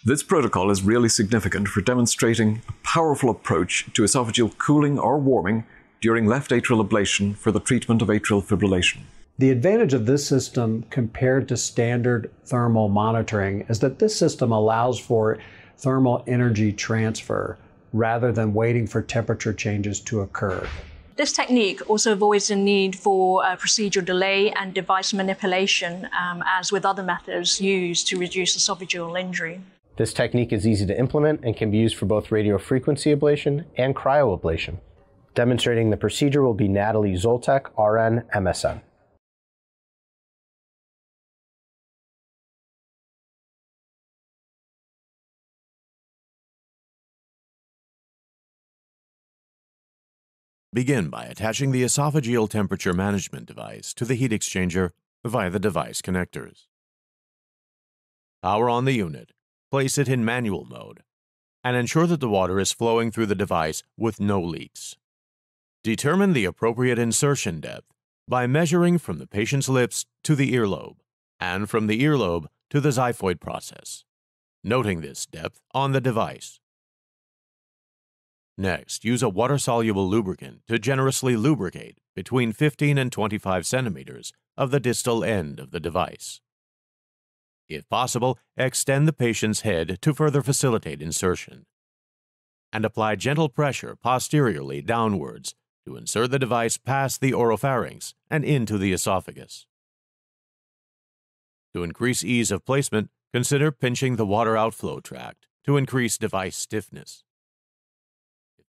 This protocol is really significant for demonstrating a powerful approach to esophageal cooling or warming during left atrial ablation for the treatment of atrial fibrillation. The advantage of this system compared to standard thermal monitoring is that this system allows for thermal energy transfer rather than waiting for temperature changes to occur. This technique also avoids the need for procedural delay and device manipulation, as with other methods used to reduce esophageal injury. This technique is easy to implement and can be used for both radiofrequency ablation and cryoablation. Demonstrating the procedure will be Natalie Zoltek, RN, MSN. Begin by attaching the esophageal temperature management device to the heat exchanger via the device connectors. Power on the unit, place it in manual mode, and ensure that the water is flowing through the device with no leaks. Determine the appropriate insertion depth by measuring from the patient's lips to the earlobe, and from the earlobe to the xiphoid process, noting this depth on the device. Next, use a water-soluble lubricant to generously lubricate between 15 and 25 centimeters of the distal end of the device. If possible, extend the patient's head to further facilitate insertion, and apply gentle pressure posteriorly downwards to insert the device past the oropharynx and into the esophagus. To increase ease of placement, consider pinching the water outflow tract to increase device stiffness.